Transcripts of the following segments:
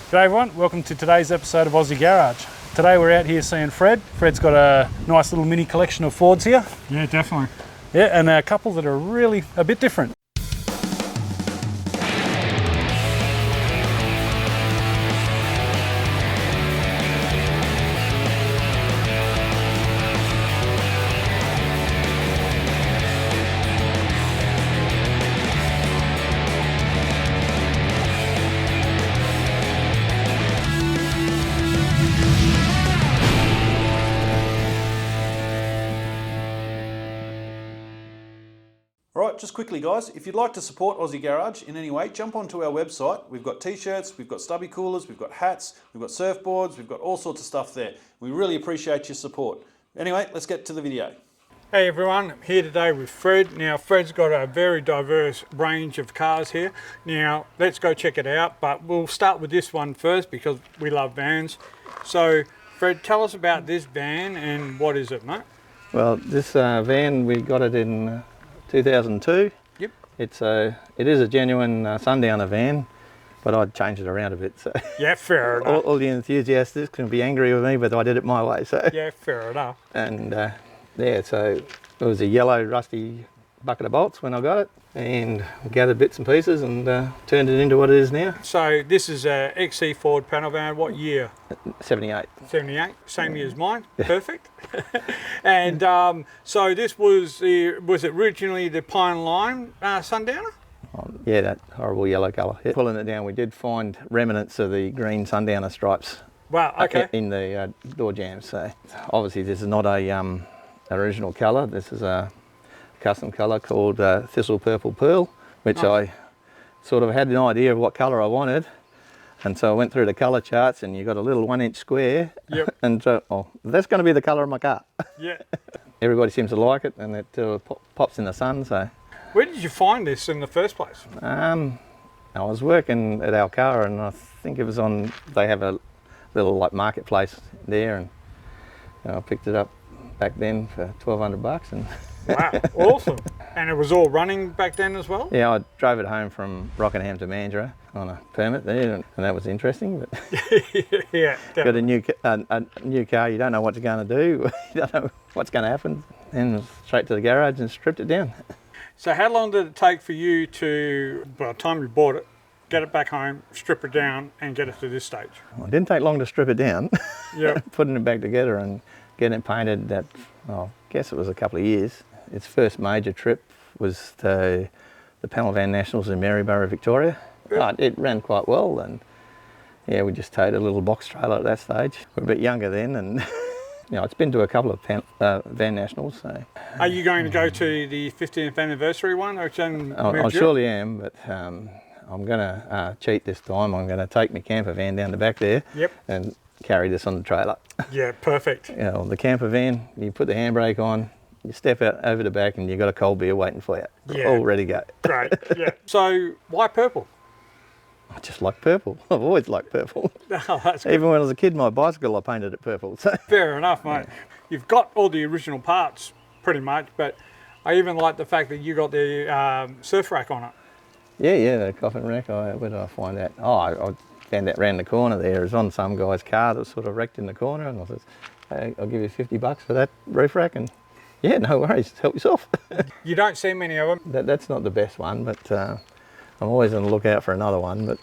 G'day everyone, welcome to today's episode of Aussie Garage. Today we're out here seeing Fred. Fred's got a nice little mini collection of Fords here. Yeah, definitely. Yeah, and a couple that are really a bit different. Alright, just quickly guys, if you'd like to support Aussie Garage in any way, jump onto our website. We've got t-shirts, we've got stubby coolers, we've got hats, we've got surfboards, we've got all sorts of stuff there. We really appreciate your support. Anyway, let's get to the video. Hey everyone, I'm here today with Fred. Now Fred's got a very diverse range of cars here. Now let's go check it out, but we'll start with this one first because we love vans. So Fred, tell us about this van and what is it, mate? Well, this van, we got it in 2002. Yep. It is a genuine Sundowner van, but I'd changed it around a bit. So Yeah, fair enough. all the enthusiasts can be angry with me, but I did it my way. So Yeah, fair enough. And yeah, so it was a yellow rusty bucket of bolts when I got it, and gathered bits and pieces and turned it into what it is now. So this is a XC Ford panel van. What year? 78. 78, same year as mine. Perfect. And so this was it originally the Pine Lime Sundowner? Yeah, that horrible yellow colour. Yeah. Pulling it down, we did find remnants of the green Sundowner stripes. Wow, okay. In the door jambs. So obviously this is not a original colour. This is a custom colour called Purple Pearl, which I sort of had an idea of what colour I wanted, and so I went through the colour charts, and you got a little 1-inch square. Yep. And so, oh, that's going to be the colour of my car. Yeah. Everybody seems to like it, and it pops in the sun. So Where did you find this in the first place? I was working at Alcara, and I think it was on. They have a little like marketplace there, and I picked it up back then for $1,200, and Wow, awesome. And it was all running back then as well? yeah, I drove it home from Rockingham to Mandurah on a permit there, and that was interesting. But Yeah, got a new car, you don't know what you're going to do, you don't know what's going to happen, and straight to the garage and stripped it down. So how long did it take for you to, by the time you bought it, get it back home, strip it down and get it to this stage? Well, it didn't take long to strip it down. Yeah. Putting it back together and getting it painted, that, well, I guess it was a couple of years. Its first major trip was to the Panel Van Nationals in Maryborough, Victoria. But it ran quite well, and yeah, we just towed a little box trailer at that stage. We were a bit younger then, and it's been to a couple of Van Nationals. So. Are you going to go to the 50th anniversary one? Or it's in I surely am, but I'm going to cheat this time. I'm going to take my camper van down the back there. Yep. And carry this on the trailer. Yeah, perfect. The camper van, you put the handbrake on, you step out over the back, and you've got a cold beer waiting for you. Yeah. All ready to go. Great, yeah. So why purple? I just like purple. I've always liked purple. Oh, that's good. Even when I was a kid, my bicycle, I painted it purple. So. Fair enough, mate. You've got all the original parts pretty much, but I even like the fact that you got the surf rack on it. Yeah, the coffin rack. Where did I find that? Oh, I found that round the corner there. It was on some guy's car that was sort of wrecked in the corner, and I said, hey, I'll give you $50 for that roof rack, and yeah, no worries, help yourself. You don't see many of them. That's not the best one, but I'm always on the lookout for another one. But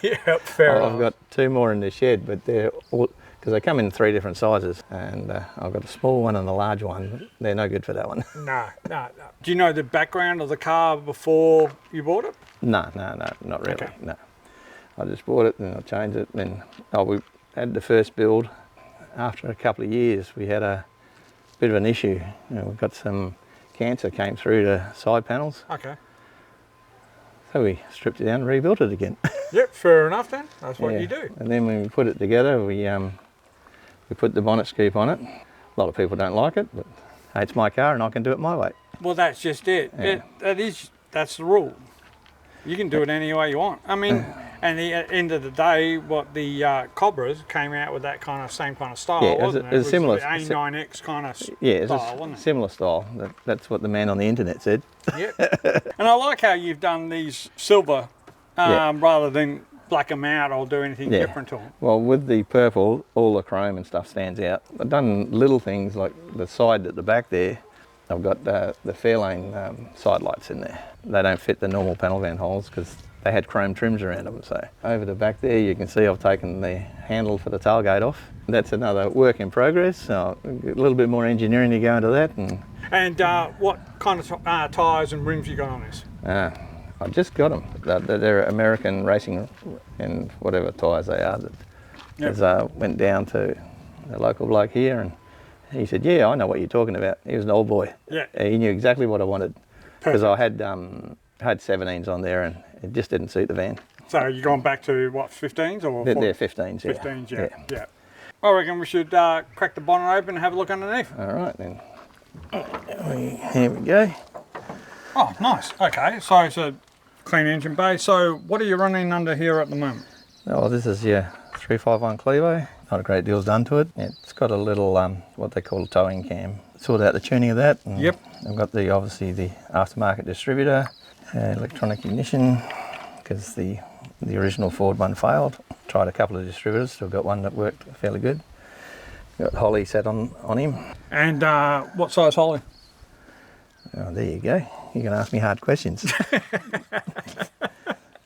Yeah, fair enough. I've got 2 more in the shed, but they're all, because they come in 3 different sizes, and I've got a small one and a large one, but they're no good for that one. No. Do you know the background of the car before you bought it? No, not really, Okay. no. I just bought it and I changed it, and we had the first build. After a couple of years, we had a bit of an issue. We've got some cancer came through the side panels. Okay. So we stripped it down and rebuilt it again. Yep, fair enough then. That's what Yeah. you do. And then when we put it together, we put the bonnet scoop on it. A lot of people don't like it, but hey, it's my car and I can do it my way. Well, that's just it. Yeah. That's the rule. You can do it any way you want. I mean, and at the end of the day, what the Cobras came out with that same kind of style, Yeah, wasn't it? it was similar. The A9X kind of Yeah, it's style, a wasn't it? similar style. That's what the man on the internet said. Yep. And I like how you've done these silver rather than black them out or do anything different to them? Well, with the purple, all the chrome and stuff stands out. I've done little things like the side at the back there. I've got the Fairlane side lights in there. They don't fit the normal panel van holes because they had chrome trims around them. So over the back there, you can see I've taken the handle for the tailgate off. That's another work in progress. So a little bit more engineering to go into that. And what kind of tyres and rims you got on this? I just got them. They're American racing and whatever tyres they are. Because I went down to a local bloke here and he said, yeah, I know what you're talking about. He was an old boy. Yeah. He knew exactly what I wanted. Because I had 17s on there and it just didn't suit the van. So you're going back to what, 15s or? They're 15s, yeah. 15s, yeah. I reckon we should crack the bonnet open and have a look underneath. All right then. Here we go. Oh, nice. Okay, so it's a clean engine bay. So what are you running under here at the moment? Oh, this is your 351 Clevo. Not a great deal's done to it. It's got a little, what they call a towing cam. Sort out the tuning of that. And yep. I've got obviously the aftermarket distributor, electronic ignition, because the original Ford one failed. Tried a couple of distributors, still got one that worked fairly good. Got Holly set on him. And what size Holly? Oh, there you go. You can ask me hard questions.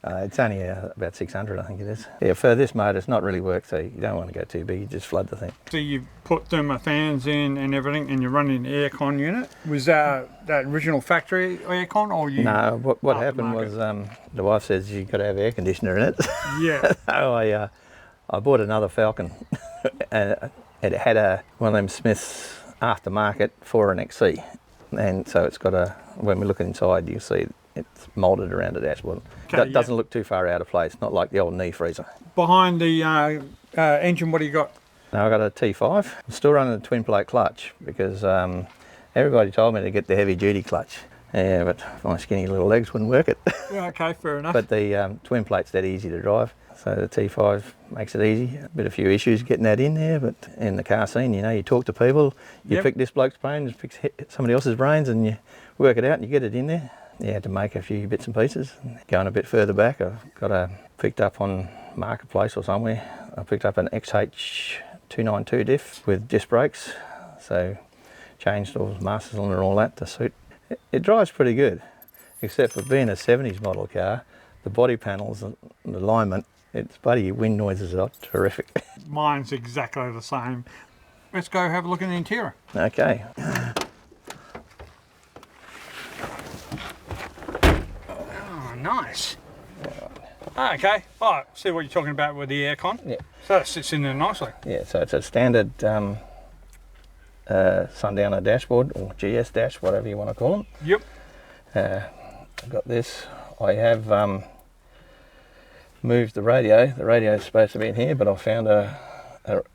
It's only about 600, I think it is. Yeah, for this motor, it's not really worked, so you don't want to go too big. You just flood the thing. So you put thermo fans in and everything, and you're running an aircon unit. Was that original factory aircon, or you? No. What happened was the wife says you got to have air conditioner in it. Yeah. So I bought another Falcon, and it had one of them Smiths aftermarket for an XC, and so it's got when we look inside, you see it's moulded around the dashboard. Okay, doesn't look too far out of place, not like the old knee freezer. Behind the engine, what do you got? Now I've got a T5. I'm still running a twin plate clutch because everybody told me to get the heavy duty clutch. Yeah, but my skinny little legs wouldn't work it. Yeah, okay, fair enough. But the twin plate's that easy to drive. So the T5 makes it easy. A few issues getting that in there, but in the car scene, you talk to people, you pick this bloke's brain, you pick somebody else's brains and you work it out and you get it in there. You had to make a few bits and pieces. Going a bit further back, I've picked up on Marketplace or somewhere, I picked up an XH292 diff with disc brakes. So changed all the master cylinder and all that to suit. It drives pretty good, except for being a 70s model car, the body panels and the alignment, it's bloody wind noises are terrific. Mine's exactly the same. Let's go have a look in the interior. Okay. Oh, nice. Okay, all right, see what you're talking about with the aircon? Yeah. So that sits in there nicely. Yeah, so it's a standard Sundowner dashboard, or GS dash, whatever you want to call them. Yep. I've got this. I have moved the radio. The radio is supposed to be in here, but I found an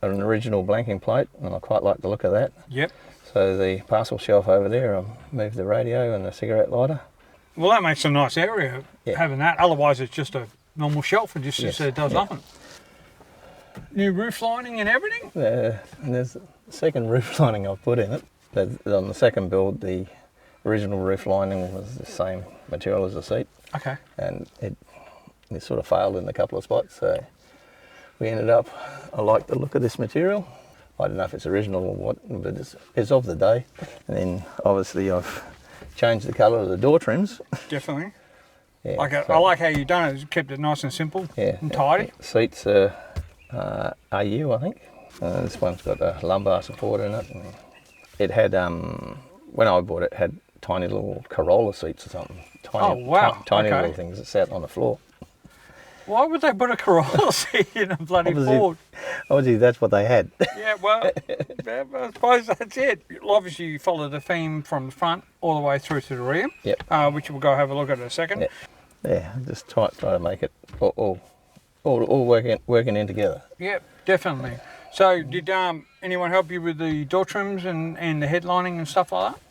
original blanking plate, and I quite like the look of that. Yep. So the parcel shelf over there, I moved the radio and the cigarette lighter. Well, that makes a nice area, having that. Otherwise, it's just a normal shelf and just does nothing. New roof lining and everything? And there's the second roof lining I've put in it. On the second build, the original roof lining was the same material as the seat. Okay. And it sort of failed in a couple of spots, so we ended up, I like the look of this material. I don't know if it's original or what, but it's of the day. And then obviously I've changed the colour of the door trims. Definitely. Yeah, I like how you've done it. You've kept it nice and simple and tidy. Seats are AU, I think. This one's got a lumbar support in it. And it had, when I bought it, had tiny little Corolla seats or something. Tiny little things that sat on the floor. Why would they put a Corolla seat in a bloody Ford? Obviously, that's what they had. Yeah, well, I suppose that's it. Obviously, you follow the theme from the front all the way through to the rear, which we'll go have a look at in a second. Yeah, just try to make it all working in together. Yep, definitely. So, did anyone help you with the door trims and the headlining and stuff like that?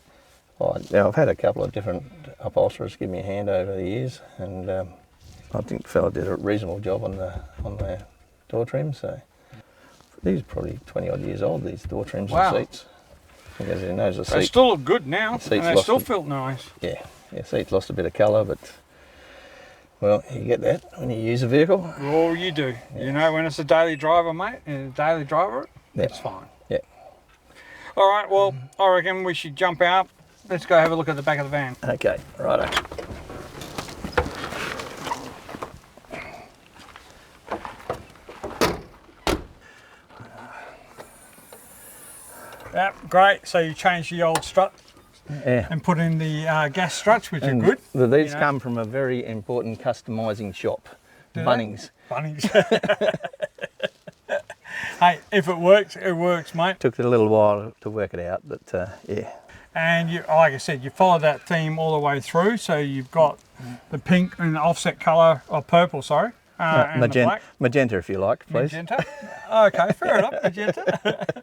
Well, I've had a couple of different upholsterers give me a hand over the years, and I think the fella did a reasonable job on the door trims. So these are probably 20 odd years old, these door trims and seats. Because who knows, they still look good now, and they still feel nice. Yeah, seats lost a bit of colour, but Well, you get that when you use a vehicle. Oh, you do. You know, when it's a daily driver, mate, and a daily driver, it's fine. Yeah. All right, well, I reckon we should jump out. Let's go have a look at the back of the van. Okay, righto. Yeah, great. So you changed the old strut Yeah. and put in the gas struts, which And are good. These you know. come from a very important customising shop, Do they? Bunnings. Bunnings. Hey, if it works, mate. Took a little while to work it out, but yeah. And you, like I said, you follow that theme all the way through. So you've got the pink and the offset colour, or purple, sorry, and the black. Magenta, if you like, please. Magenta. Okay, fair enough, magenta.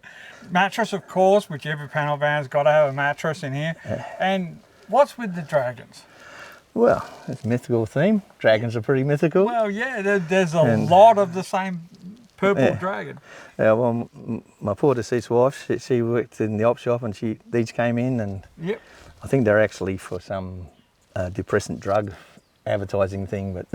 Mattress, of course, which every panel van's got to have a mattress in here. And what's with the dragons? Well, it's a mythical theme. Dragons are pretty mythical. Well, yeah, there's a lot of the same purple dragon. Well, my poor deceased wife, she worked in the op shop, and these came in, and Yep. I think they're actually for some depressant drug advertising thing, but,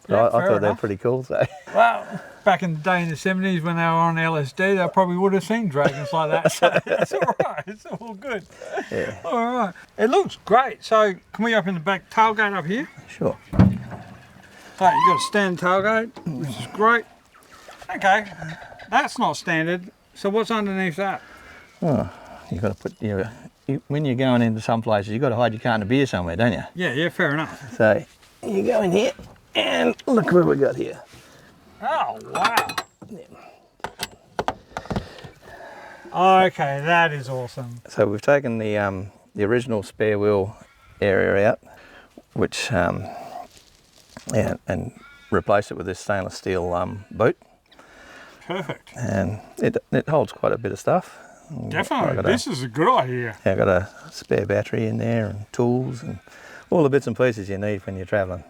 Yeah, I fair thought they were enough. pretty cool. So Well, back in the day in the 70s when they were on LSD, they probably would have seen dragons like that. So it's all right. It's all good. yeah, All right. It looks great. So can we open the back tailgate up here? sure. So you've got a standard tailgate, which is great. Okay, that's not standard. So what's underneath that? Oh, you've got to put when you're going into some places, you've got to hide your carton of beer somewhere, don't you? Yeah, fair enough. So you go in here, and look what we got here. Oh, wow. Okay, that is awesome. So we've taken the original spare wheel area out, which yeah, and replaced it with this stainless steel boot, Perfect. and it holds quite a bit of stuff. Definitely. This is a good idea. I've got a spare battery in there, and tools, and all the bits and pieces you need when you're travelling.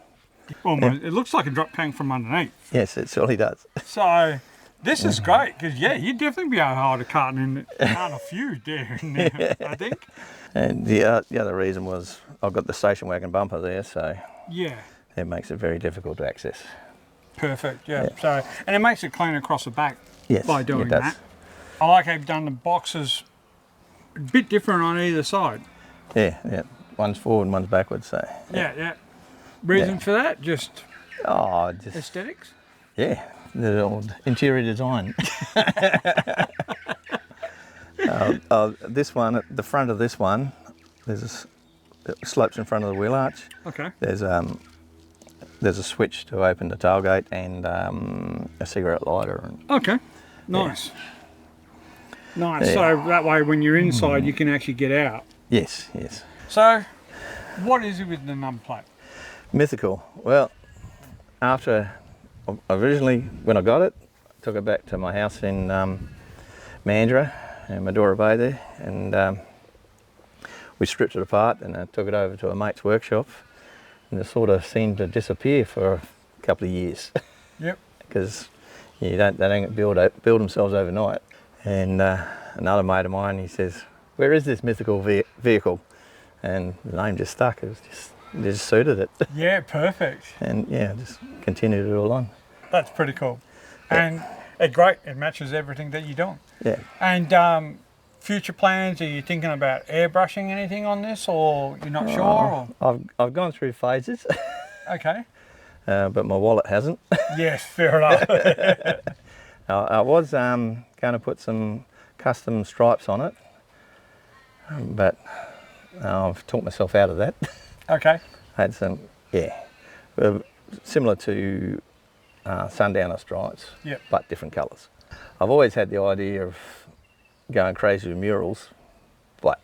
Almost, it looks like a drop tank from underneath. Yes, it surely does. So this is great because, yeah, you'd definitely be able to hold a carton a few there in there, I think. And the other reason was I've got the station wagon bumper there, so Yeah. it makes it very difficult to access. Perfect, yeah. So, and it makes it clean across the back Yes, by doing it does. that. I like how you've done the boxes a bit different on either side. Yeah. One's forward and one's backwards, so. Yeah. Reason for that? Just Oh, just, aesthetics? yeah, the old interior design. This one, at the front of this one, it slopes in front of the wheel arch. Okay. There's a switch to open the tailgate, and a cigarette lighter. And Okay. Nice. Nice. Yeah. So that way when you're inside you can actually get out. yes. So what is it with the number plate? Mythical. Well, after originally when I got it, I took it back to my house in Mildura, in Mildura Bay there, and we stripped it apart, and I took it over to a mate's workshop, and it sort of seemed to disappear for a couple of years. Yep. Because they don't build themselves overnight. And another mate of mine, he says, "Where is this mythical vehicle?" And the name just stuck. It just suited it. Yeah, perfect. And yeah, just continued it all on. That's pretty cool. And it's great. It matches everything that you're doing. Yeah. And future plans, are you thinking about airbrushing anything on this, or you're not sure? Or? I've gone through phases, Okay. but my wallet hasn't. Yes, fair enough. I was going to put some custom stripes on it, but I've talked myself out of that. Okay. I had some, similar to Sundowner stripes, Yep. but different colours. I've always had the idea of going crazy with murals, but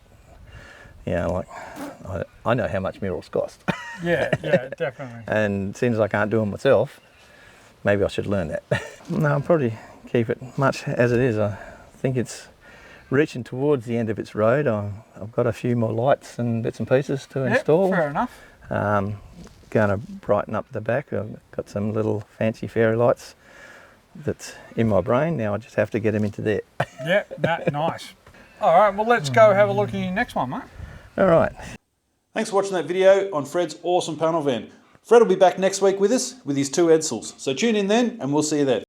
I know how much murals cost. Yeah, definitely. And since I can't do them myself, maybe I should learn that. No, I'll probably keep it much as it is. I think it's reaching towards the end of its road. I've got a few more lights and bits and pieces to install. Fair enough. Going to brighten up the back. I've got some little fancy fairy lights that's in my brain. Now I just have to get them into there. Yeah, nice. All right, well, let's go have a look at your next one, mate. All right. Thanks for watching that video on Fred's awesome panel van. Fred will be back next week with us with his 2 Edsels. So tune in then and we'll see you then.